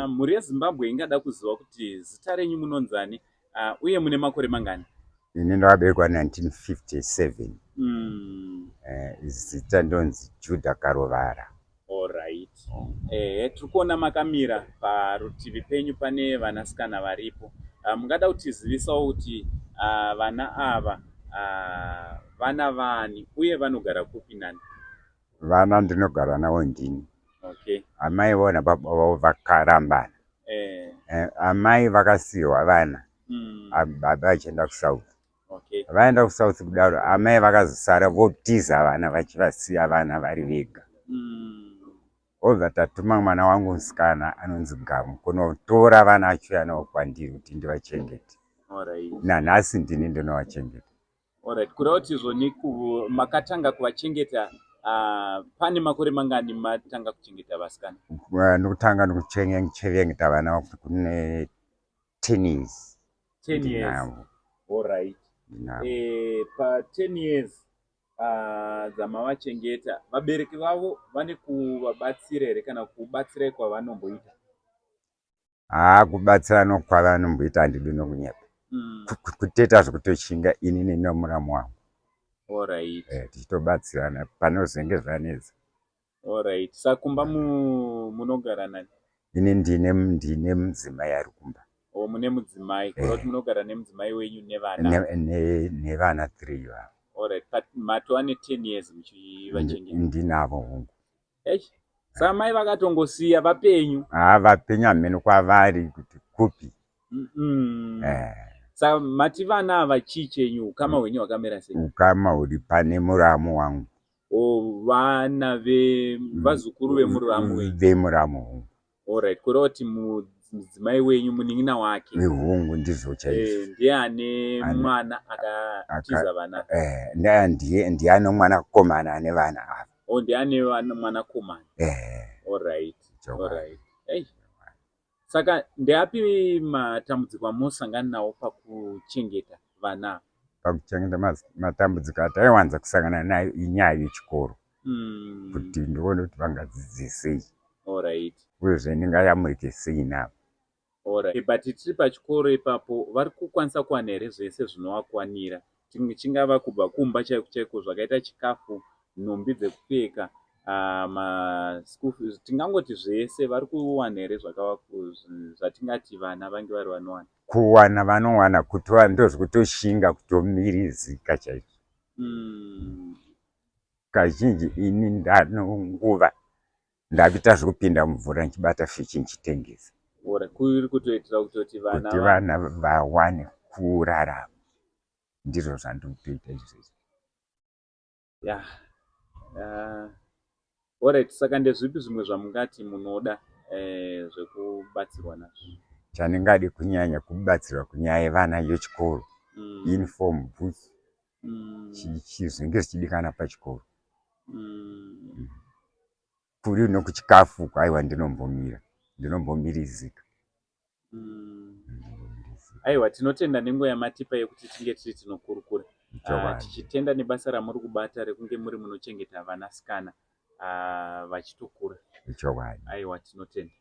Mhuri yeZimbabwe ingada kuziva kuti zita renyu munonzani uye mune makore mangani? Ini ndakaberekwa 1957. Zita ndonzi Juda Karovara. Alright. Tiri kuona makamira parutivi penyu pane vanasikana varipo. Mungada kutizivisawo kuti vana ava vana vani uye vanogara kupi nani? Vana ndinogara navo ndini. Okay. Amai vona baba vavo vakarambana. Amai vakasiyiwa vana. Baba achienda kuSouth. Okay. Vaenda kuSouth kudaro amai vakazosara votiza vana vachivasiya vana vari vega. Obva tatuma mwana wangu musikana anonzi Gamu kunotora vana achiuya navo kwandiri kuti ndivachengete. Alright. Nanhasi ndini ndinovachengeta. Alright. Kureva kuti izvoni makatanga kuvachengeta pane makore mangani matanga kuchengeta vasikana? Ndokutanga ndikuchengeta vana kune 10 years. 10 years. Alright. Pa 10 years dzamavachengeta, vabereki vavo vane kuvabatsira here kana kubatsirai kwavanomboita? Kubatsira nokwavanomboita handidi nokunyepa. Kuteta zvekutoshinga ini nomuramu wangu. Alright. Tichitobatsirana panozenge zvanetsa. Alright. Saka kumba munogara nani? Ini ndine mudzimai ari kumba. Mune mudzimai. Kureva kuti munogara nemudzimai wenyu nevana? Nevana 3 vavo. Alright. Matova ne 10 years muchivachengeta? Ndinavo hongu. Saka mai vakatongosiya vapenyu? Vapenyu hamene kwavari kuti kupi. Saka mati vana ava chii chenyu? Ukama hwenyu hwakamira sei? Ukama huri pane muramu wangu. Vana vazukuru vemuramu wenyu? Vemuramu hongu. Alright. Kureva kuti mudzimai wenyu munin'ina wake? Hongu ndizvo chaizvo. Ndiye ane mwana akatiza vana? Ndiye ane mwana komana ane vana ava. Ndiye ane mwana komana? Alright. Alright. Saka ndeapi matambudziko amusangana nawo pakuchengeta vana? Pakuchengeta matambudziko ataiwanza kusangana nayo inyaya yechikoro. Kuti ndione kuti vangadzidze sei. Alright. Uyezve ndingayamurike sei navo. Alright. But tiri pachikoro ipapo vari kukwanisa kuwana here zvese zvinovakwanira? Chingava kubva kumba chaiko chaiko zvakaita chikafu, nhumbi dzekupfeka, school fees, tingangoti zvese vari kuwana here zvatingati vana vange vari vanowana? Kuwana vanowana, kutora ndozvekutoshinga kutomirizika chaizvo. Kazhinji ini ndanonguva ndavita zvekupinda mumvura nchibata fishi nchitengesa. Kuri kutoitira kuti vana vawane kurarama. Ndizvo zvandinotoita izvozvo. Alright. Saka ndezvipi zvimwe zvamungati munoda zvekubatsirwa nazvo? Chandingade kunyanya kubatsirwa kunyaya yevana yechikoro. Uniform, boots. Zvinenge zvichidikana pachikoro. Kuri nokuchikafu aiwa ndinombomirizika. Aiwa, tinotenda nenguva yamatipa yekuti tinge tiri tinokurukura. Tichitenda nebasa ramuri kubata rekunge muri munochengeta vanasikana vachitokura. Aiwa, tinotenda.